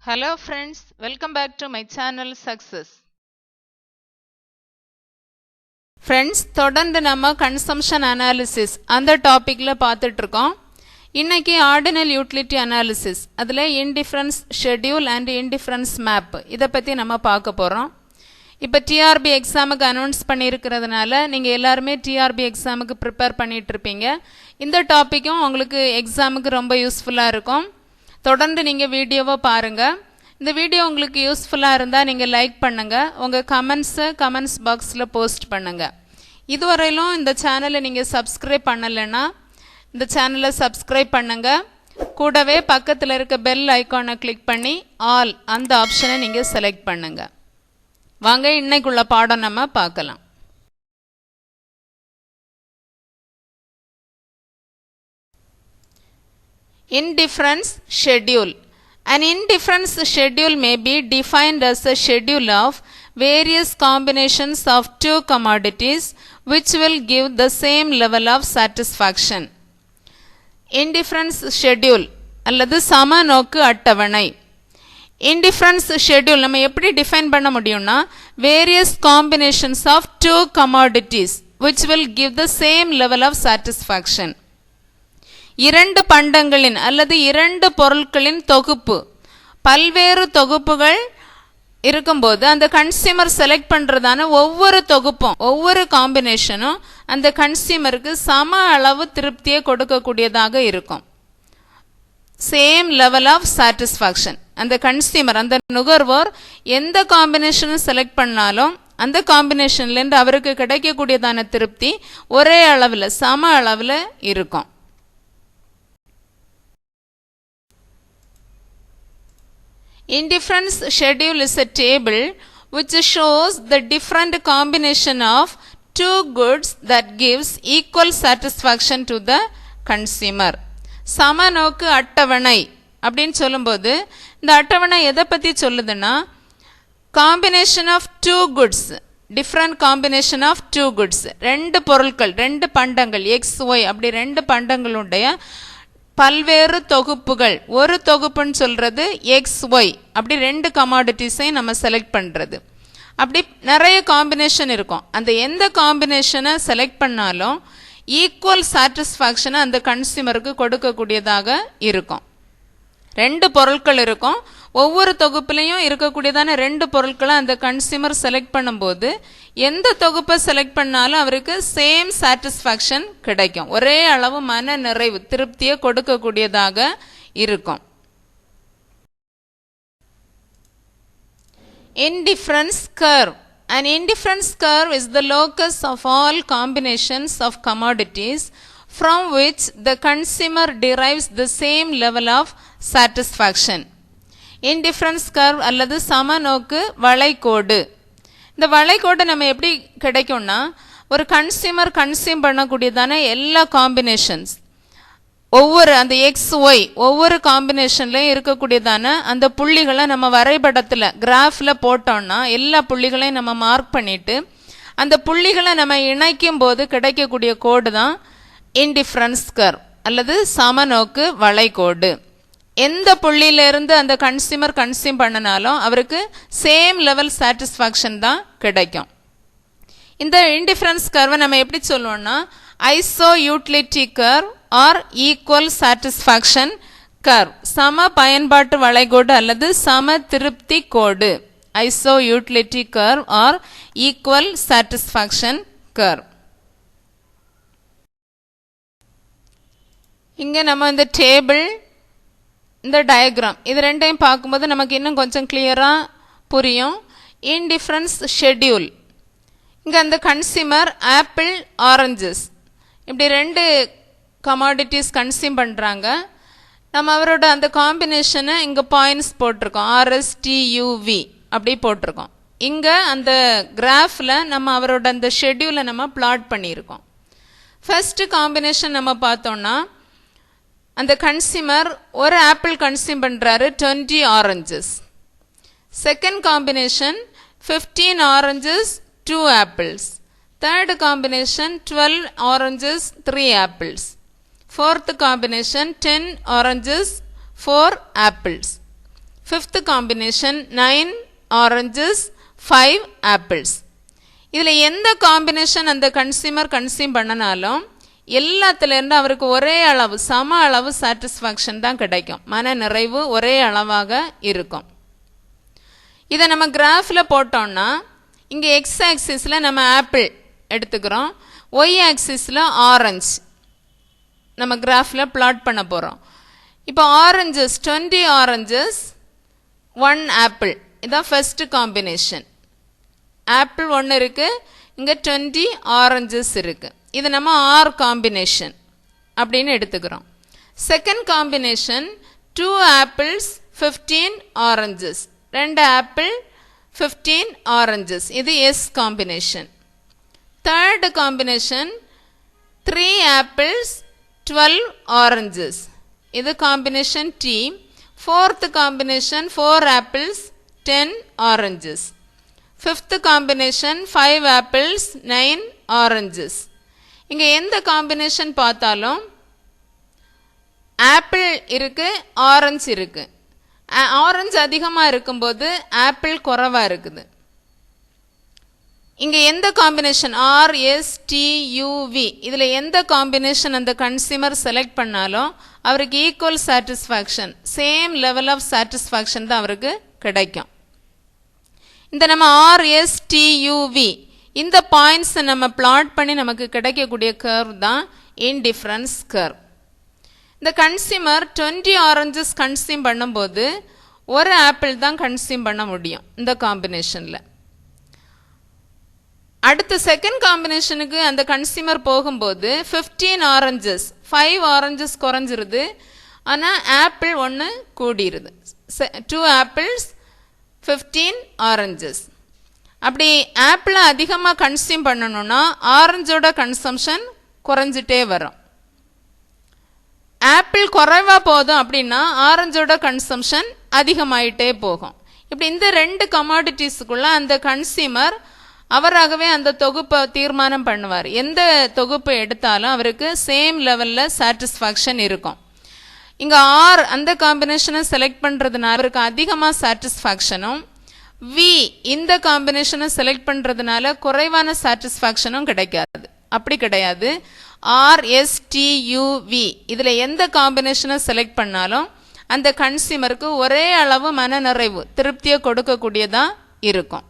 Hello friends, welcome back to my channel Success. Friends, தொடர்ந்து நம்ம consumption analysis அந்த டாபிக்ல பார்த்துட்டு இருக்கோம். இன்னைக்கு ஆர்டினல் யூட்டிலிட்டி அனாலிசிஸ் அதில் indifference schedule and indifference map இதை பற்றி நம்ம பார்க்க போகிறோம். இப்போ டிஆர்பி எக்ஸாமுக்கு அனௌன்ஸ் பண்ணியிருக்கிறதுனால நீங்கள் எல்லாருமே டிஆர்பி எக்ஸாமுக்கு ப்ரிப்பேர் பண்ணிகிட்டு இருப்பீங்க. இந்த டாப்பிக்கும் உங்களுக்கு எக்ஸாமுக்கு ரொம்ப யூஸ்ஃபுல்லாக இருக்கும். தொடர்ந்து நீங்கள் வீடியோவை பாருங்கள். இந்த வீடியோ உங்களுக்கு யூஸ்ஃபுல்லாக இருந்தால் நீங்கள் லைக் பண்ணுங்கள், உங்கள் கமெண்ட்ஸ் பாக்ஸில் போஸ்ட் பண்ணுங்கள். இதுவரையிலும் இந்த சேனலை நீங்கள் சப்ஸ்கிரைப் பண்ணலைன்னா இந்த சேனலை சப்ஸ்கிரைப் பண்ணுங்கள். கூடவே பக்கத்தில் இருக்க பெல் ஐக்கானை கிளிக் பண்ணி ஆல் அந்த ஆப்ஷனை நீங்கள் செலக்ட் பண்ணுங்கள். வாங்க இன்னைக்குள்ள பாடம் நம்ம பார்க்கலாம். Indifference schedule. An indifference schedule may be defined as a schedule of various combinations of two commodities which will give the same level of satisfaction. Indifference schedule அல்லது சமநோக்கு அட்டவணை. Indifference schedule நம்ம எப்படி டிஃபைன் பண்ண முடியும்னா various combinations of two commodities which will give the same level of satisfaction. இரண்டு பண்டங்களின் அல்லது இரண்டு பொருட்களின் தொகுப்பு, பல்வேறு தொகுப்புகள் இருக்கும்போது அந்த கன்சியூமர் செலக்ட் பண்ணுறதான ஒவ்வொரு தொகுப்பும் ஒவ்வொரு காம்பினேஷனும் அந்த கன்சியூமருக்கு சம அளவு திருப்தியை கொடுக்கக்கூடியதாக இருக்கும். Same level of satisfaction. அந்த கன்சியூமர் அந்த நுகர்வோர் எந்த காம்பினேஷனும் செலக்ட் பண்ணாலும் அந்த காம்பினேஷன்லேருந்து அவருக்கு கிடைக்கக்கூடியதான திருப்தி ஒரே அளவில் சம அளவில் இருக்கும். Indifference schedule is a table which shows the different combination of two goods that gives equal satisfaction to the consumer. சமநோக்கு அட்டவணை அப்படின்னு சொல்லும்போது இந்த அட்டவணை எதை பற்றி சொல்லுதுன்னா combination of two goods, different combination of two goods, ரெண்டு பொருட்கள் ரெண்டு பண்டங்கள் XY அப்படி ரெண்டு பண்டங்களுடைய பல்வேறு தொகுப்புகள். ஒரு தொகுப்புன்னு சொல்கிறது XY அப்படி ரெண்டு கமாடிட்டிஸையும் நம்ம செலக்ட் பண்ணுறது. அப்படி நிறைய காம்பினேஷன் இருக்கும். அந்த எந்த காம்பினேஷனை செலக்ட் பண்ணாலும் ஈக்குவல் சாட்டிஸ்ஃபேக்ஷனை அந்த கன்சியூமருக்கு கொடுக்கக்கூடியதாக இருக்கும். ரெண்டு பொருட்கள் இருக்கும், ஒவ்வொரு தொகுப்புலையும் இருக்கக்கூடியதான ரெண்டு பொருட்களை அந்த கன்சியூமர் செலக்ட் பண்ணும்போது எந்த தொகுப்பை செலக்ட் பண்ணாலும் அவருக்கு சேம் சாட்டிஸ்ஃபேக்ஷன் கிடைக்கும், ஒரே அளவு மன நிறைவு திருப்தியை கொடுக்கக்கூடியதாக இருக்கும். Indifference curve. An indifference curve is the locus of all combinations of commodities from which the consumer derives the same level of satisfaction. Indifference curve அல்லது சமநோக்கு வளைகோடு. இந்த வளைகோடு நம்ம எப்படி கிடைக்கும்னா ஒரு கன்சியூமர் கன்சியூம் பண்ணக்கூடியதான எல்லா காம்பினேஷன்ஸ் ஒவ்வொரு அந்த XY ஒவ்வொரு காம்பினேஷன்லையும் இருக்கக்கூடியதான அந்த புள்ளிகளை நம்ம வரைபடத்தில் கிராஃபில் போட்டோம்னா எல்லா புள்ளிகளையும் நம்ம மார்க் பண்ணிவிட்டு அந்த புள்ளிகளை நம்ம இணைக்கும் போது கிடைக்கக்கூடிய கோடு தான் இன்டிஃபரன்ஸ் கர்வ் அல்லது சமநோக்கு வளைகோடு. எந்த புள்ளியிலிருந்து அந்த கன்சியூமர் கன்சியூம் பண்ணினாலும் அவருக்கு சேம் லெவல் சாட்டிஸ்ஃபேக்ஷன் தான் கிடைக்கும். இந்த இன்டிஃபரன்ஸ் கர்வை நம்ம எப்படி சொல்லுவோம்னா iso utility curve or equal satisfaction curve, சம பயன்பாட்டு வளைகோடு அல்லது சம திருப்தி கோடு. Iso utility curve or equal satisfaction curve. இங்கே நம்ம இந்த டேபிள் இந்த டயக்ராம் இது ரெண்டையும் பார்க்கும்போது நமக்கு இன்னும் கொஞ்சம் கிளியராக புரியும். இன்டிஃபரன்ஸ் ஷெட்யூல், இங்கே அந்த கன்சியூமர் ஆப்பிள் ஆரஞ்சஸ் இப்படி ரெண்டு கமாடிட்டிஸ் கன்சியூம் பண்ணுறாங்க. நம்ம அவரோட அந்த காம்பினேஷனை இங்கே பாயிண்ட்ஸ் போட்டிருக்கோம், RSTUV அப்படி போட்டிருக்கோம். இங்கே அந்த கிராஃபில் நம்ம அவரோட அந்த ஷெட்யூலை நம்ம பிளாட் பண்ணியிருக்கோம். ஃபர்ஸ்ட் காம்பினேஷன் நம்ம பார்த்தோம்னா அந்த கன்சியூமர் ஒரு ஆப்பிள் கன்சியூம் பண்ணுறாரு 20 oranges. Second combination 15 oranges 2 apples. Third combination 12 oranges 3 apples. Fourth combination 10 oranges 4 apples. Fifth combination 9 oranges 5 apples. இதில் எந்த காம்பினேஷன் அந்த கன்சியூம் பண்ணனாலும் எல்லாத்துலேருந்து அவருக்கு ஒரே அளவு சம அளவு சாட்டிஸ்ஃபேக்ஷன் தான் கிடைக்கும். மன நிறைவு ஒரே அளவாக இருக்கும். இதை நம்ம கிராஃபில் போட்டோம்னா இங்கே எக்ஸ் ஆக்சிஸில் நம்ம ஆப்பிள் எடுத்துக்கிறோம், ஒய் ஆக்சிஸில் ஆரஞ்சு நம்ம கிராஃபில் பிளாட் பண்ண போகிறோம். இப்போ ஆரஞ்சஸ் 20 ஆரஞ்சஸ் 1 ஆப்பிள், இதுதான் ஃபர்ஸ்ட் காம்பினேஷன். ஆப்பிள் ஒன்று இருக்குது, இங்கே 20 ஆரஞ்சஸ் இருக்குது. இது நம்ம ஆர் காம்பினேஷன் அப்படின்னு எடுத்துக்கிறோம். Second combination 2 apples 15 oranges, 2 apple 15 oranges, இது S combination. Third combination 3 apples 12 oranges, இது combination T. Fourth combination 4 apples 10 oranges. Fifth combination 5 apples 9 oranges. இங்கே எந்த காம்பினேஷன் பார்த்தாலும் ஆப்பிள் இருக்குது, ஆரஞ்சு இருக்குது. ஆரஞ்சு அதிகமாக இருக்கும்போது ஆப்பிள் குறைவாக இருக்குது. இங்கே எந்த காம்பினேஷன் RSTUV இதில் எந்த காம்பினேஷன் அந்த கன்சியூமர் செலக்ட் பண்ணாலும் அவருக்கு equal satisfaction, same level of satisfaction தான் அவருக்கு கிடைக்கும். இந்த நம்ம RSTUV இந்த பாயிண்ட்ஸை நம்ம பிளாட் பண்ணி நமக்கு கிடைக்கக்கூடிய கர்வ் தான் இன்டிஃபரன்ஸ் கர்வ். இந்த கன்சியூமர் 20 ஆரஞ்சஸ் கன்சியூம் பண்ணும்போது ஒரு ஆப்பிள் தான் கன்சியூம் பண்ண முடியும் இந்த காம்பினேஷனில். அடுத்த செகண்ட் காம்பினேஷனுக்கு அந்த கன்சியூமர் போகும்போது 15 ஆரஞ்சஸ் 5 ஆரஞ்சஸ் குறைஞ்சிருது, ஆனால் ஆப்பிள் ஒன்று கூடிருது. 2 ஆப்பிள்ஸ் 15 ஆரஞ்சஸ். அப்படி ஆப்பிளை அதிகமாக கன்சியூம் பண்ணணும்னா ஆரஞ்சோட கன்சம்ஷன் குறைஞ்சிட்டே வரும். ஆப்பிள் குறைவா போதும் அப்படின்னா ஆரஞ்சோட கன்சம்ஷன் அதிகமாயிட்டே போகும். இப்படி இந்த ரெண்டு கமாடிட்டிஸுக்குள்ள அந்த கன்சியூமர் அவராகவே அந்த தொகுப்பை தீர்மானம் பண்ணுவார். எந்த தொகுப்பை எடுத்தாலும் அவருக்கு சேம் லெவலில் சாட்டிஸ்ஃபேக்ஷன் இருக்கும். இங்கே ஆர் அந்த காம்பினேஷனை செலக்ட் பண்ணுறதுனால அவருக்கு அதிகமாக சாட்டிஸ்ஃபேக்ஷனும், வி இந்த காம்பினேஷனை செலக்ட் பண்ணுறதுனால குறைவான சாட்டிஸ்ஃபேக்ஷனும் கிடைக்காது. அப்படி கிடையாது. RSTUV இதில் எந்த காம்பினேஷனை செலக்ட் பண்ணாலும் அந்த கன்சியூமருக்கு ஒரே அளவு மன நிறைவு திருப்தியை கொடுக்கக்கூடியதாக இருக்கும்.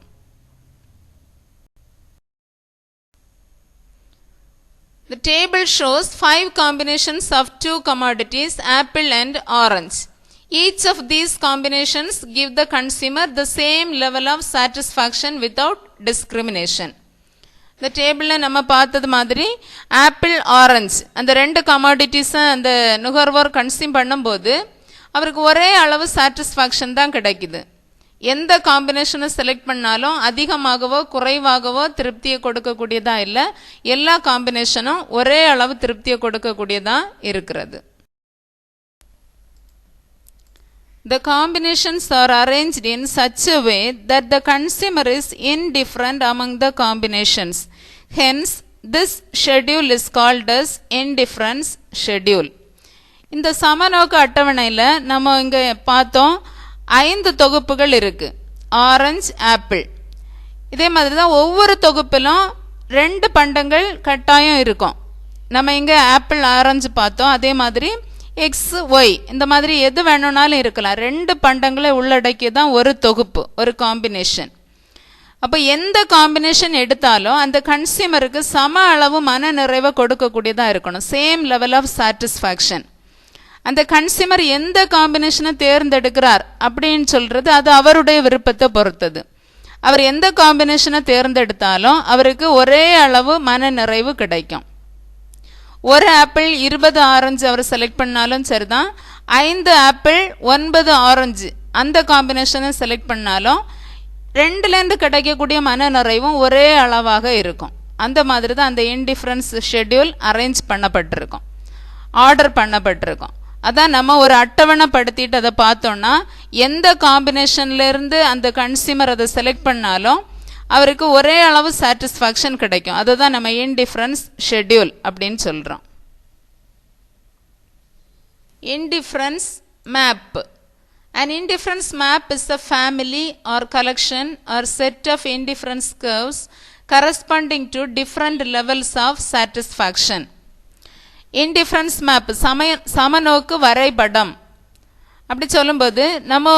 The table shows 5 combinations of 2 commodities, apple and orange. Each of these combinations give the consumer the same level of satisfaction without discrimination. இந்த டேபிளில் நம்ம பார்த்தது மாதிரி ஆப்பிள், ஆரஞ்சு அந்த ரெண்டு கமாடிட்டிஸை அந்த நுகர்வோர் கன்சியூம் பண்ணும்போது அவருக்கு ஒரே அளவு சாட்டிஸ்ஃபேக்ஷன் தான் கிடைக்குது. எந்த காம்பினேஷனை செலக்ட் பண்ணாலும் அதிகமாகவோ குறைவாகவோ திருப்தியை கொடுக்கக்கூடியதாக இல்லை. எல்லா காம்பினேஷனும் ஒரே அளவு திருப்தியை கொடுக்கக்கூடியதாக இருக்கிறது. The combinations are arranged in such a way that the consumer is indifferent among the combinations. Hence, this schedule is called as indifference schedule. இந்த சமநோக்கு அட்டவணையில் நம்ம இங்கே பார்த்தோம் 5 தொகுப்புகள் இருக்குது. Orange, apple. இதே மாதிரி தான் ஒவ்வொரு தொகுப்பிலும் 2 பண்டங்கள் கட்டாயம் இருக்கும். நம்ம இங்கே ஆப்பிள், ஆரஞ்சு பார்த்தோம். அதே மாதிரி எக்ஸ், ஒய் இந்த மாதிரி எது வேணும்னாலும் இருக்கலாம். 2 பண்டங்களை உள்ளடக்கிய தான் ஒரு தொகுப்பு, ஒரு காம்பினேஷன். அப்போ எந்த காம்பினேஷன் எடுத்தாலும் அந்த கன்சியூமருக்கு சம அளவு மன நிறைவை கொடுக்கக்கூடியதாக இருக்கணும். Same level of satisfaction. அந்த கன்சியூமர் எந்த காம்பினேஷனை தேர்ந்தெடுக்கிறார் அப்படின்னு சொல்கிறது அது அவருடைய விருப்பத்தை பொறுத்தது. அவர் எந்த காம்பினேஷனை தேர்ந்தெடுத்தாலும் அவருக்கு ஒரே அளவு மன நிறைவு கிடைக்கும். ஒரு ஆப்பிள் 20 ஆரஞ்சு அவர் செலக்ட் பண்ணாலும் சரிதான், 5 ஆப்பிள் 9 ஆரஞ்சு அந்த காம்பினேஷனை செலக்ட் பண்ணாலும் 2லேருந்து கிடைக்கக்கூடிய மன நிறைவும் ஒரே அளவாக இருக்கும். அந்த மாதிரி தான் அந்த இன்டிஃபரன்ஸ் ஷெட்யூல் அரேஞ்ச் பண்ணப்பட்டிருக்கும், ஆர்டர் பண்ணப்பட்டிருக்கும். அதான் நம்ம ஒரு அட்டவணைப்படுத்திட்டு அதை பார்த்தோன்னா எந்த காம்பினேஷன்லேருந்து அந்த கன்சியூமர் அதை செலக்ட் பண்ணாலும் அவருக்கு ஒரே அளவு சாட்டிஸ்ஃபேக்ஷன் கிடைக்கும். அதுதான் நம்ம இன்டிஃபரன்ஸ் ஷெட்யூல் அப்படின்னு சொல்கிறோம். Indifference map. An indifference map is a family or collection or set of indifference curves corresponding to different levels of satisfaction. Indifference map சமநோக்கு வரைபடம் அப்படி சொல்லும்போது நம்ம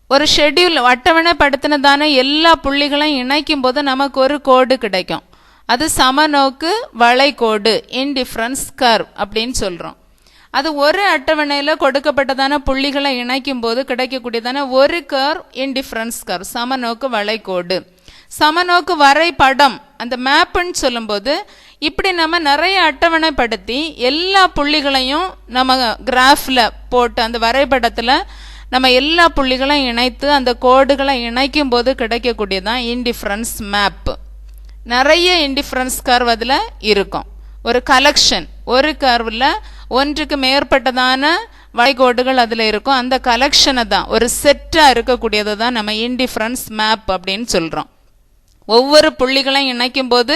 ஒரு ஷெட்யூல் அட்டவணைப்படுத்தினதான எல்லா புள்ளிகளையும் இணைக்கும் போது நமக்கு ஒரு கோடு கிடைக்கும். அது சமநோக்கு வளைகோடு, இன்டிஃபரன்ஸ் கர்வ் அப்படின்னு சொல்கிறோம். அது ஒரு அட்டவணையில் கொடுக்கப்பட்டதான புள்ளிகளை இணைக்கும் போது கிடைக்கக்கூடியதான ஒரு கர்வ் இன்டிஃபரன்ஸ் கர்வ், சமநோக்கு வளைகோடு. சமநோக்கு வரைபடம் அந்த மேப்புன்னு சொல்லும்போது இப்படி நம்ம நிறைய அட்டவணைப்படுத்தி எல்லா புள்ளிகளையும் நம்ம கிராஃபில் போட்டு அந்த வரைபடத்தில் நம்ம எல்லா புள்ளிகளையும் இணைத்து அந்த கோடுகளை இணைக்கும் போது கிடைக்கக்கூடியதான் இன்டிஃபரன்ஸ் மேப். நிறைய இன்டிஃபரன்ஸ் கர்வ் அதில் இருக்கும். ஒரு கலெக்ஷன், ஒரு கர்வில் ஒன்றுக்கு மேற்பட்டதான வளைகோடுகள் அதில் இருக்கும். அந்த கலெக்ஷனை தான், ஒரு செட்டாக இருக்கக்கூடியது தான் நம்ம இன்டிஃபரன்ஸ் மேப் அப்படின்னு சொல்கிறோம். ஒவ்வொரு புள்ளிகளையும் இணைக்கும் போது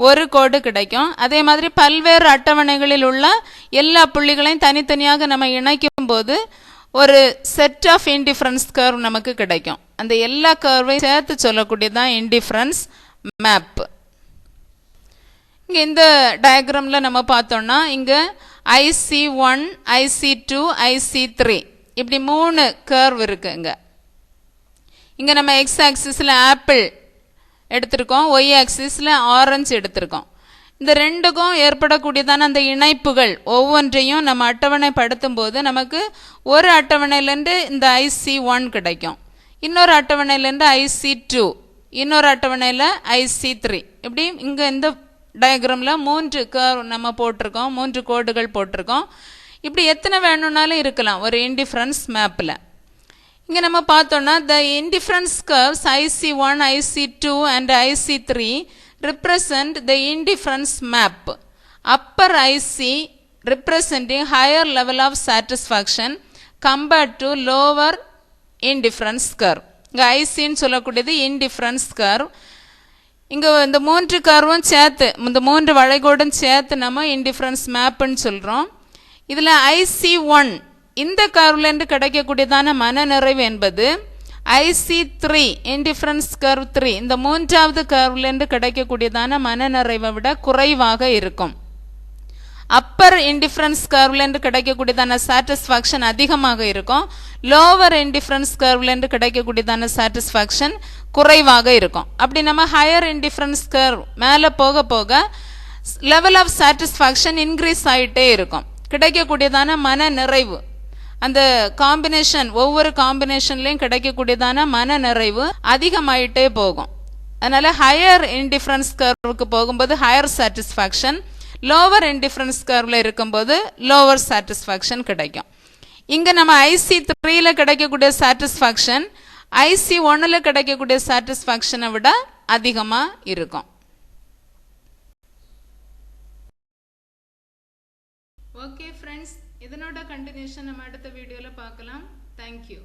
ஒரு கோடு கிடைக்கும். அதே மாதிரி பல்வேறு அட்டவணைகளில் உள்ள எல்லா புள்ளிகளையும் தனித்தனியாக நம்ம இணைக்கும் போது ஒரு செட் ஆஃப் இன்டிஃபரன்ஸ் கர்வ் நமக்கு கிடைக்கும். அந்த எல்லா கர்வையும் சேர்த்து சொல்லக்கூடியதான் இன்டிஃபரன்ஸ் மேப். இங்கே இந்த டயக்ராமில் நம்ம பார்த்தோம்னா இங்கே IC1, IC2, IC3 இப்படி 3 கர்வ் இருக்குங்க. இங்கே நம்ம எக்ஸ் ஆக்சிஸில் ஆப்பிள் எடுத்திருக்கோம், ஒய் ஆக்சிஸில் ஆரஞ்சு எடுத்திருக்கோம். இந்த ரெண்டுக்கும் ஏற்படக்கூடியதான அந்த இணைப்புகள் ஒவ்வொன்றையும் நம்ம அட்டவணைப்படுத்தும் போது நமக்கு ஒரு அட்டவணையிலேருந்து இந்த IC1 கிடைக்கும், இன்னொரு அட்டவணையிலேருந்து IC2, இன்னொரு அட்டவணையில் IC3. இப்படி இங்கே இந்த டயக்ராமில் 3 கர்வ் நம்ம போட்டிருக்கோம், 3 கோடுகள் போட்டிருக்கோம். இப்படி எத்தனை வேணும்னாலும் இருக்கலாம் ஒரு இன்டிஃபரன்ஸ் மேப்பில். இங்கே நம்ம பார்த்தோன்னா the indifference curves IC1, IC2 and IC3 represent the indifference map. Upper IC representing higher level of satisfaction compared to lower indifference curve. இங்கே ஐசின்னு சொல்லக்கூடியது இன்டிஃபரன்ஸ் கர்வ். இங்கே இந்த 3 கர்வும் சேர்த்து, இந்த 3 வளைகோடும் சேர்த்து நம்ம இன்டிஃபரன்ஸ் மேப்புன்னு சொல்கிறோம். இதில் IC1 இந்த கர்வ்லேருந்து கிடைக்கக்கூடியதான மனநிறைவு என்பது IC3 இன்டிஃபரன்ஸ் கர்வ் 3 இந்த 3வது கர்வ்லேருந்து கிடைக்கக்கூடியதான மனநிறைவை விட குறைவாக இருக்கும். அப்பர் இன்டிஃபரன்ஸ் கர்வ்லேருந்து கிடைக்கக்கூடியதான சாட்டிஸ்ஃபேக்ஷன் அதிகமாக இருக்கும். லோவர் இன்டிஃபரன்ஸ் கர்வ்லேருந்து கிடைக்கக்கூடியதான சாட்டிஸ்ஃபேக்ஷன் குறைவாக இருக்கும். அப்படி நம்ம ஹையர் இன்டிஃபரன்ஸ் கர்வ் மேலே போக போக லெவல் ஆஃப் சாட்டிஸ்ஃபேக்ஷன் இன்க்ரீஸ் ஆகிட்டே இருக்கும். கிடைக்கக்கூடியதான மன நிறைவு, அந்த காம்பினேஷன், ஒவ்வொரு காம்பினேஷன்லையும் கிடைக்கக்கூடியதான மன நிறைவு அதிகமாயிட்டே போகும். அதனால் ஹையர் இன்டிஃபரன்ஸ் கர்வுக்கு போகும்போது ஹையர் சாட்டிஸ்ஃபேக்ஷன், லோவர் இன்டிஃபரன்ஸ் கர்வில் இருக்கும்போது லோவர் சாட்டிஸ்ஃபேக்ஷன் கிடைக்கும். இங்கே நம்ம IC3யில் கிடைக்கக்கூடிய சாட்டிஸ்ஃபேக்ஷன் IC1ல் கிடைக்கக்கூடிய சாட்டிஸ்ஃபேக்ஷனை விட அதிகமாக இருக்கும். ஓகே ஃப்ரெண்ட்ஸ், இதனோட கண்டினியூஷன் நம்ம அடுத்த வீடியோவில் பார்க்கலாம். தேங்க்யூ.